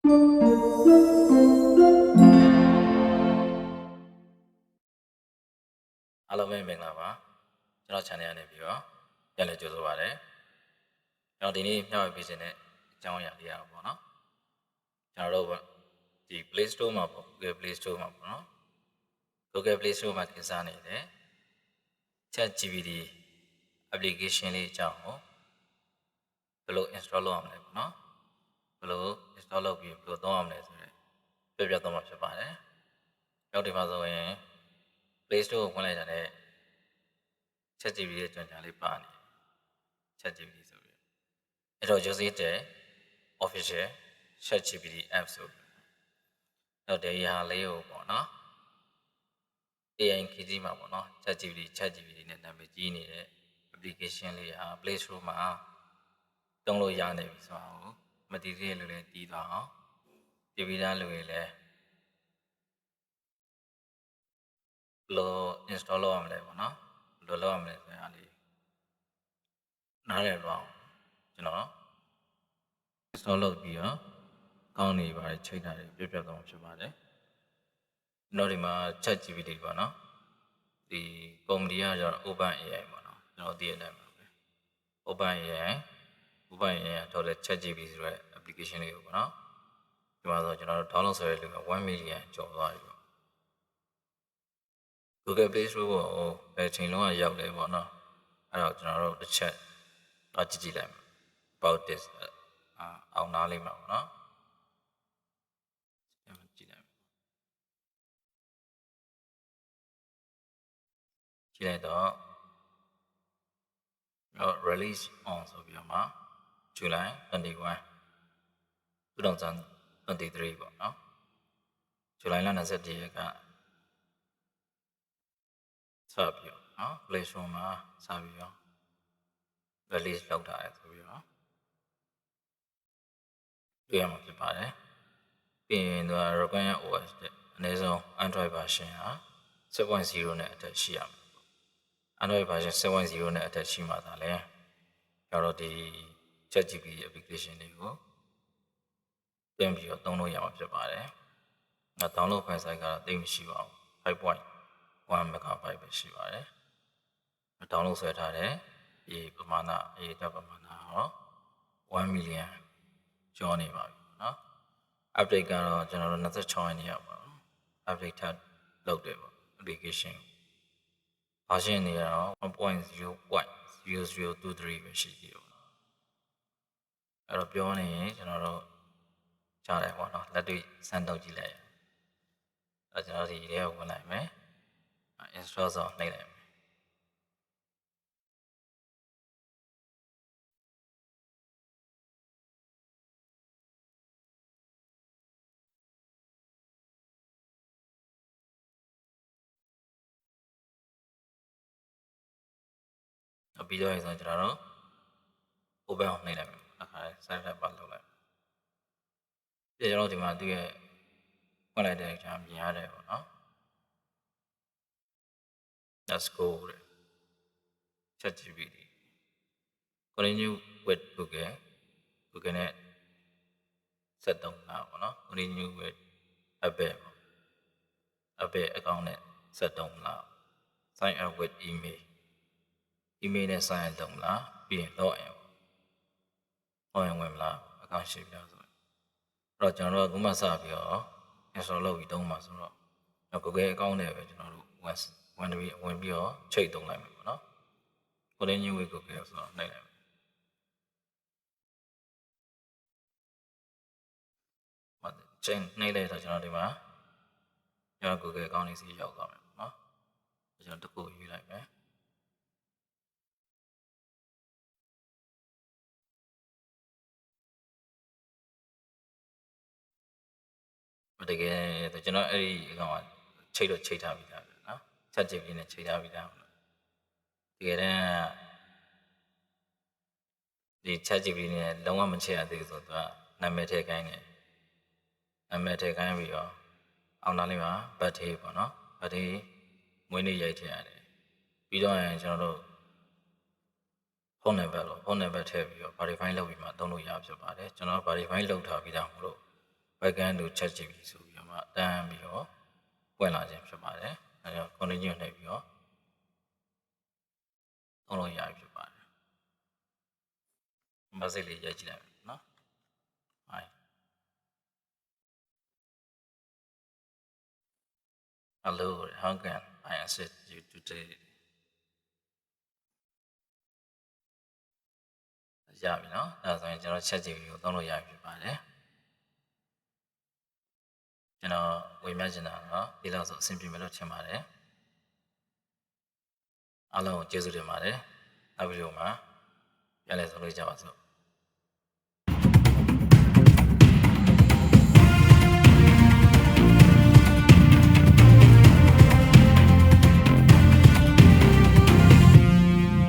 အားလုံးပဲမင်္ဂလာပါကျွန်တော် channel ကနေပြီးတော့ပြန်လည်ကြိုဆိုပါရစေကျွန်တော်ဒီနေ့မျှဝေပေးခြင်းတဲ့အကြောင်းအရာလေးရအောင်ပေါ့နော်ကျွန်တော်တို့ဒီ Playstore မှာပေါ့ Google Playstore မှာပေါ့နော် Google Playstore မှာတင်စားနေတဲ့ ChatGPT application လေးအကြောင်းကိုဘယ်လို install လုပ်အောင်လဲပေါ့နော်ဘယ်လို install လုပ်ပြီးဘယ်လိုသုံးအောင်လဲဆိုတော့ပြသွားမှာဖြစ်ပါတယ်နောက်ဒီမှာဆိုရင် Playstore ကိုဝင်လိုက်တာနဲ့ ChatGPT ရဲ့ကြွညာလေးပါနေ ChatGPT ဆိုပြီးအဲ့တော့ use the official ChatGPT app ဆိုတော့ဒီဟာလေးကိုပေါ့နော် AI ခေတ်ကြီးမှာပေါ့နော် ChatGPT နဲ့နာမည်ကြီးနေတဲ့ application လေးဟာ Play Store မှာတုံးလို့ရနေပြီဆိုတော့မတည်သေးတဲ့လူတွေတည်သွားအောင်တည်ပြီးသားလူတွေလည်းဘယ်လို install လုပ်ရမလဲပေါ့နော်ဘယ်လိုလုပ်ရမလဲဆိုတာလေးနားလည်လို့အောင်ကျွန်တော် install လုပ်ပြီးတော့ကောင်းနေပါတယ်ချိန်ထားတယ်ပြသွားမှာဖြစ်ပါတယ်နောက်ဒီမှာ ChatGPT ပေါ့နော်ဒီကုမ္ပဏီကကျတော့ OpenAI ပေါ့နော်ကျွန်တော်သိရတဲ့အတိုင်းပဲ OpenAI ကထုတ်တဲ့ ChatGPT ဆိုတဲ့ application လေးကိုပေါ့နော်ဒီမှာဆိုကျွန်တော်တို့ download ဆိုတဲ့လူက1 million ကျော်သွားပြီပေါ့ Google Play Store ကိုဘယ်ချိန်လုံးကရောက်လဲပေါ့နော်အဲ့တော့ကျွန်တော်တို့တစ်ချက်တော့ကြည့်လိုက်မယ် about this အောင်နားလေးမှာပေါ့နော်ကြည့်လိုက်တော့ release on ဆိုပြီးတော့မှ July 21 2023ပေါ့နော် July လ21ရက်ကစပြီးတော့နော် Play Store မှာစပြီးတော့ release လုပ်ထားတယ်ဆိုပြီးတော့တွေ့ရမှာဖြစ်ပါတယ်ပြီးရင်သူက Require OS တဲ့အနည်းဆုံး Android version ဟာ 7.0 နဲ့အထက်ရှိရမယ်Android version 7.0 နဲ့အထက်ရှိမှသာလဲကျွန်တော်တို့ဒီ ChatGPT application တွေကိုပြန်ပြီးတော့သုံးလို့ရမှာဖြစ်ပါတယ်။နောက် download file size ကတော့တိတ်မရှိပါဘူး။ 5.1 MB ပဲရှိပါတယ်။ download ဆွဲထားတဲ့ဒီပမာဏတက်ပမာဏတော့1 million ကျော်နေပါပြီနော်။ update ကတော့ကျွန်တော်တို့26ရက်နေ့ရောက်ပါတော့။ update ထပ်လုပ်တယ်ပေါ့ application version နေတော့ 1.0.0023 ပဲရှိသေးတယ်အဲ့တော့ပြောနေရင်ကျွန်တော်တို့ကြားတယ်ပေါ့နော်လက်တွေ့စမ်းတော့ကြည့်လိုက်အဲ့ကျွန်တော်ဒီထဲကိုဝင်လိုက်မယ် install ဆိုနှိပ်လိုက်မယ်ပြီးတော့ဆိုကျွန်တော်တို့ open ကိုနှိပ်လိုက်မယ်အခါ site tab ပါလုပ်လိုက်ပြီးကျွန်တော်ဒီမှာသူ့ရဲ့ဖွင့်လိုက်တဲ့အကြောင်းမြင်ရတယ်ပေါ့နော် let's go ChatGPT continue with Google နဲ့ဆက်တုံးတာပေါ့နော် continue with Apple account နဲ့ဆက်တုံးလာ sign up with email နဲ့ sign တုံးလာပြီးရင် login ဝင်မလား account ရှိပြီလားဆိုတော့ကျွန်တော်တို့ကခုမှစပြီးတော့ install လုပ်ပြီးတုံးမှာဆိုတော့ Google account နဲ့ပဲကျွန်တော်တို့ဝင်ပြီးတော့ချိန်တုံးလိုက်မယ်ပေါ့နော် continue with Google ဆိုတော့နှိပ်လိုက်ချိန်နှိပ်လိုက်တော့ကျွန်တော်ဒီမှာကျွန်တော် Google account လေးစီရောက်သွားမယ်ပေါ့နော်ကျွန်တော်တခုယူလိုက်မယ်တကယ်ကျွန်တော်အဲ့ဒီအကောင်ကချိတ်ထားပြီးသားပဲနော် ChatGPT နဲ့ချိတ်ထားပြီးသားတကယ်တမ်းဒီ ChatGPT နဲ့လုံးဝမချိတ်ရသေးဘူးဆိုတော့နာမည်ထည့်ခိုင်းတယ်နာမည်ထည့်ခိုင်းပြီးတော့အောင်နာလေးမှာ birthday ပေါ့နော် birthday မွေးနေ့ရိုက်ထည့်ရတယ်ပြီးတော့ရင်ကျွန်တော်တို့ဖုန်းနံပါတ်ထည့်ပြီးတော့ verify လုပ်ပြီးမှသုံးလို့ရဖြစ်ပါတယ်ကျွန်တော် verify လုပ်ထားပြီးသားမလို့ Welcome to ChatGPT ဆိုပြီးတော့မှတန်းပြီးတော့ပွင့်လာခြင်းဖြစ်ပါတယ်။အဲဒါ continue နှိပ်ပြီးတော့သုံးလို့ရပြီဖြစ်ပါတယ်။မစိတ်လေးရိုက်ကြည့်လိုက်မယ်နော်။ Hello, how can I assist you today? ရပြီနော်။အဲဒါဆိုရင်ကျွန်တော် ChatGPT ကိုသုံးလို့ရပြီဖြစ်ပါတယ်။ကျွန်တော်ဝေမျှချင်တာတော့ဒီလောက်ဆိုအဆင်ပြေမယ်လို့ထင်ပါတယ်။အားလုံးကိုကျေးဇူးတင်ပါတယ်။နောက်ဗီဒီယိုမှာပြန်လည်ဆုံတွေ့ကြပါစို့။